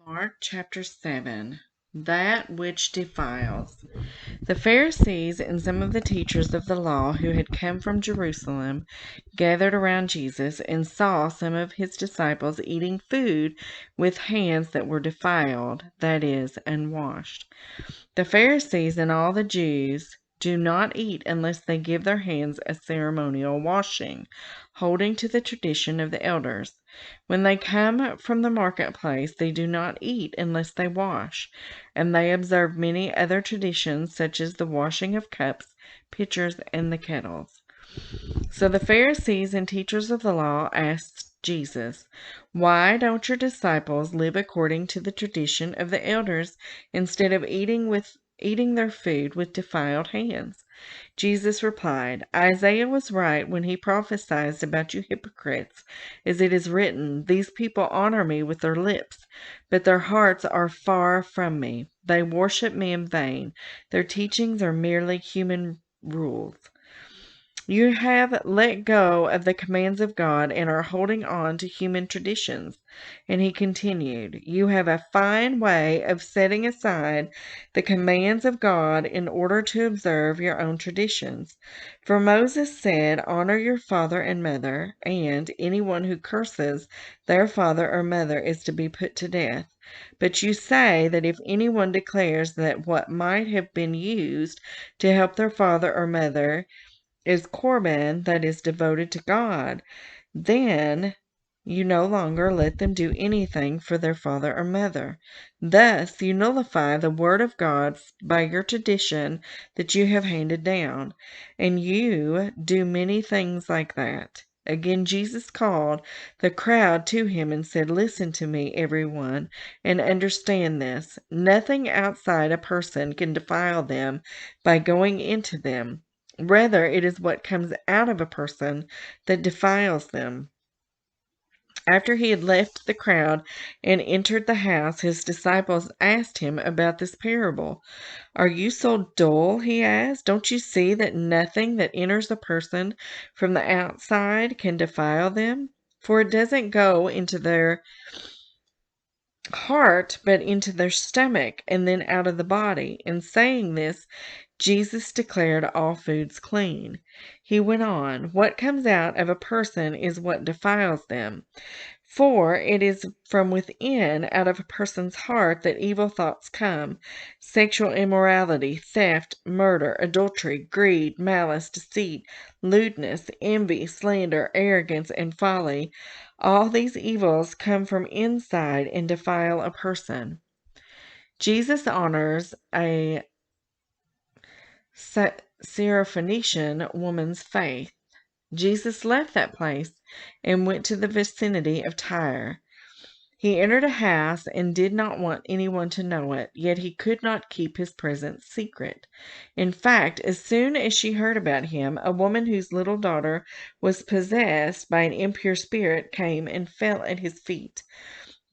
Mark chapter 7. That which defiles. The Pharisees and some of the teachers of the law who had come from Jerusalem gathered around Jesus and saw some of his disciples eating food with hands that were defiled, that is, unwashed. The Pharisees and all the Jews do not eat unless they give their hands a ceremonial washing, holding to the tradition of the elders. When they come from the marketplace, they do not eat unless they wash, and they observe many other traditions, such as the washing of cups, pitchers, and the kettles. So the Pharisees and teachers of the law asked Jesus, "Why don't your disciples live according to the tradition of the elders instead of eating their food with defiled hands?" Jesus replied, "Isaiah was right when he prophesied about you hypocrites, as it is written, 'These people honor me with their lips, but their hearts are far from me. They worship me in vain. Their teachings are merely human rules.' You have let go of the commands of God and are holding on to human traditions." And he continued, "You have a fine way of setting aside the commands of God in order to observe your own traditions. For Moses said, 'Honor your father and mother,' and anyone who curses their father or mother is to be put to death. But you say that if anyone declares that what might have been used to help their father or mother is Corban, that is devoted to God, then you no longer let them do anything for their father or mother. Thus you nullify the word of God by your tradition that you have handed down, and you do many things like that." Again Jesus called the crowd to him and said, "Listen to me, everyone, and understand this. Nothing outside a person can defile them by going into them. Rather, it is what comes out of a person that defiles them." After he had left the crowd and entered the house, his disciples asked him about this parable. "Are you so dull?" he asked. "Don't you see that nothing that enters a person from the outside can defile them? For it doesn't go into their heart, but into their stomach, and then out of the body." In saying this, Jesus declared all foods clean. He went on, "What comes out of a person is what defiles them. For it is from within, out of a person's heart, that evil thoughts come: sexual immorality, theft, murder, adultery, greed, malice, deceit, lewdness, envy, slander, arrogance, and folly. All these evils come from inside and defile a person." Jesus honors a Syrophoenician woman's faith. Jesus left that place and went to the vicinity of Tyre. He entered a house and did not want anyone to know it, yet he could not keep his presence secret. In fact, as soon as she heard about him, a woman whose little daughter was possessed by an impure spirit came and fell at his feet.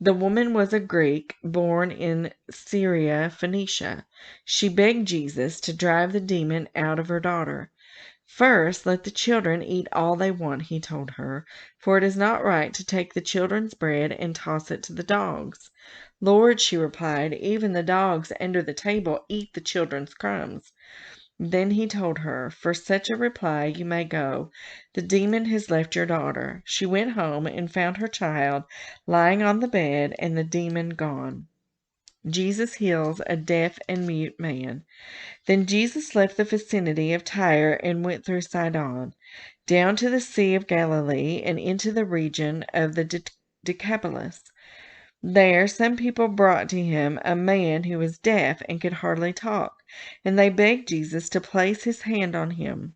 The woman was a Greek, born in Syria, Phoenicia. She begged Jesus to drive the demon out of her daughter. "First, let the children eat all they want," he told her, "for it is not right to take the children's bread and toss it to the dogs." "Lord," she replied, "even the dogs under the table eat the children's crumbs." Then he told her, "For such a reply you may go. The demon has left your daughter." She went home and found her child lying on the bed and the demon gone. Jesus heals a deaf and mute man. Then Jesus left the vicinity of Tyre and went through Sidon, down to the Sea of Galilee and into the region of the Decapolis. There some people brought to him a man who was deaf and could hardly talk, and they begged Jesus to place his hand on him.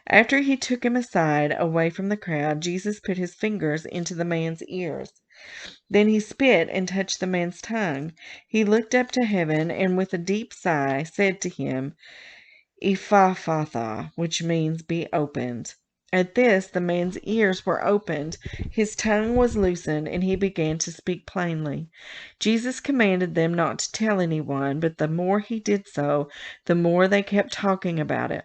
After he took him aside, away from the crowd, Jesus put his fingers into the man's ears. Then he spit and touched the man's tongue. He looked up to heaven and with a deep sigh said to him, "Ephphatha," which means "be opened." At this the man's ears were opened, his tongue was loosened, and he began to speak plainly. Jesus commanded them not to tell anyone, but the more he did so, the more they kept talking about it.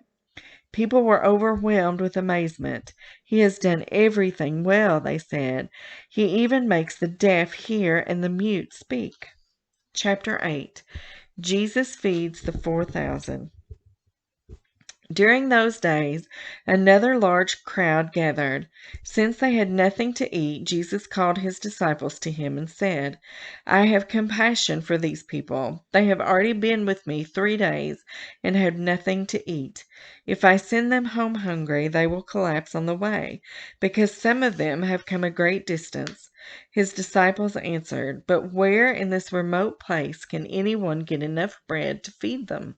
People were overwhelmed with amazement. "He has done everything well," they said. "He even makes the deaf hear and the mute speak." Chapter 8. Jesus feeds the 4,000. During those days, another large crowd gathered. Since they had nothing to eat, Jesus called his disciples to him and said, "I have compassion for these people. They have already been with me 3 days and have nothing to eat. If I send them home hungry, they will collapse on the way, because some of them have come a great distance." His disciples answered, "But where in this remote place can anyone get enough bread to feed them?"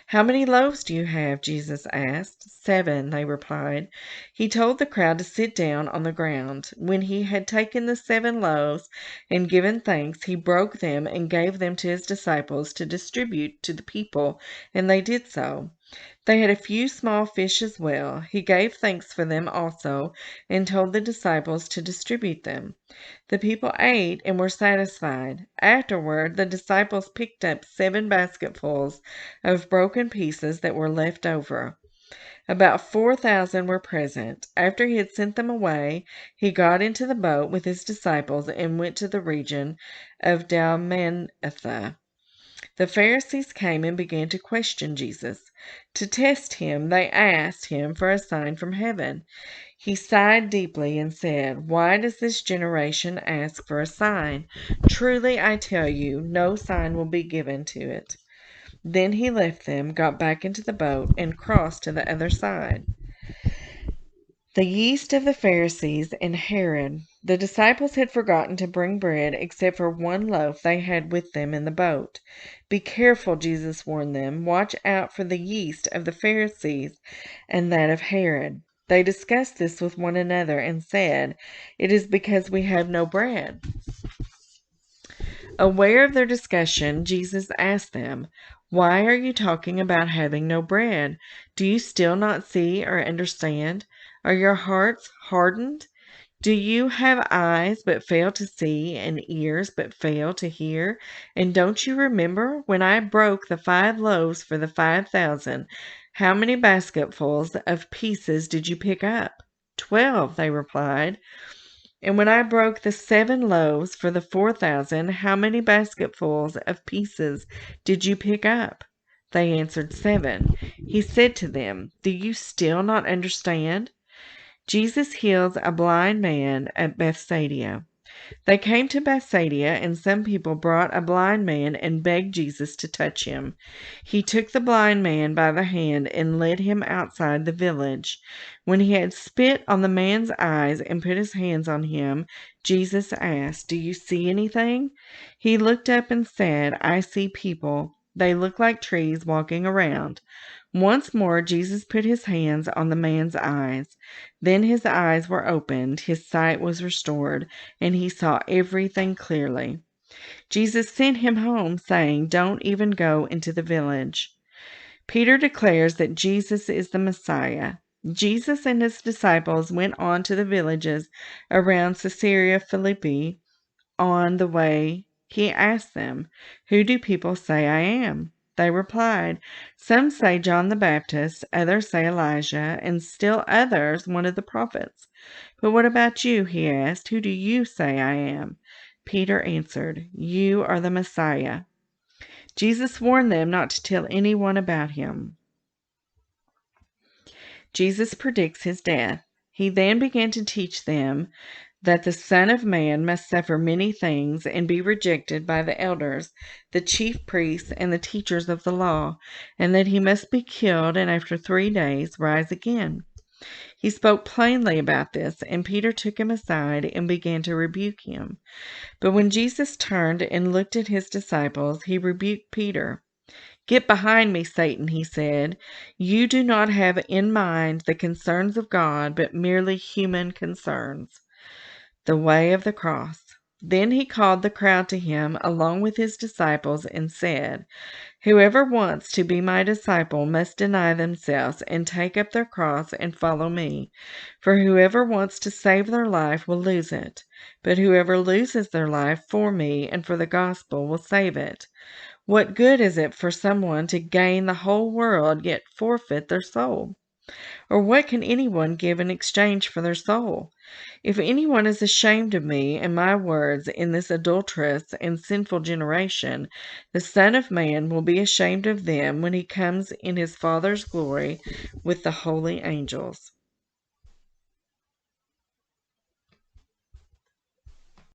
"How many loaves do you have?" Jesus asked. "7," they replied. He told the crowd to sit down on the ground. When he had taken the 7 loaves and given thanks, he broke them and gave them to his disciples to distribute to the people, and they did so. They had a few small fish as well. He gave thanks for them also, and told the disciples to distribute them. The people ate and were satisfied. Afterward, the disciples picked up 7 basketfuls of broken pieces that were left over. About 4,000 were present. After he had sent them away, he got into the boat with his disciples and went to the region of Dalmanutha. The Pharisees came and began to question Jesus. To test him, they asked him for a sign from heaven. He sighed deeply and said, "Why does this generation ask for a sign? Truly, I tell you, no sign will be given to it." Then he left them, got back into the boat, and crossed to the other side. The yeast of the Pharisees and Herod. The disciples had forgotten to bring bread except for 1 loaf they had with them in the boat. "Be careful," Jesus warned them. "Watch out for the yeast of the Pharisees and that of Herod." They discussed this with one another and said, "It is because we have no bread." Aware of their discussion, Jesus asked them, "Why are you talking about having no bread? Do you still not see or understand? Are your hearts hardened? Do you have eyes but fail to see, and ears but fail to hear? And don't you remember when I broke the 5 loaves for the 5,000? How many basketfuls of pieces did you pick up?" 12, they replied. "And when I broke the 7 loaves for the 4,000, how many basketfuls of pieces did you pick up?" They answered, 7. He said to them, "Do you still not understand?" Jesus heals a blind man at Bethsaida. They came to Bethsaida, and some people brought a blind man and begged Jesus to touch him. He took the blind man by the hand and led him outside the village. When he had spit on the man's eyes and put his hands on him, Jesus asked, "Do you see anything?" He looked up and said, "I see people. They look like trees walking around." Once more Jesus put his hands on the man's eyes. Then his eyes were opened, his sight was restored, and he saw everything clearly. Jesus sent him home, saying, "Don't even go into the village." Peter declares that Jesus is the Messiah. Jesus and his disciples went on to the villages around Caesarea Philippi. On the way, he asked them, "Who do people say I am?" They replied, "Some say John the Baptist, others say Elijah, and still others one of the prophets." "But what about you?" he asked. "Who do you say I am?" Peter answered, "You are the Messiah." Jesus warned them not to tell anyone about him. Jesus predicts his death. He then began to teach them that the Son of Man must suffer many things and be rejected by the elders, the chief priests, and the teachers of the law, and that he must be killed and after 3 days rise again. He spoke plainly about this, and Peter took him aside and began to rebuke him. But when Jesus turned and looked at his disciples, he rebuked Peter. "Get behind me, Satan," he said. "You do not have in mind the concerns of God, but merely human concerns." The way of the cross. Then he called the crowd to him along with his disciples and said, "Whoever wants to be my disciple must deny themselves and take up their cross and follow me. For whoever wants to save their life will lose it, but whoever loses their life for me and for the gospel will save it. What good is it for someone to gain the whole world yet forfeit their soul? Or what can anyone give in exchange for their soul? If anyone is ashamed of me and my words in this adulterous and sinful generation, the Son of Man will be ashamed of them when he comes in his Father's glory with the holy angels.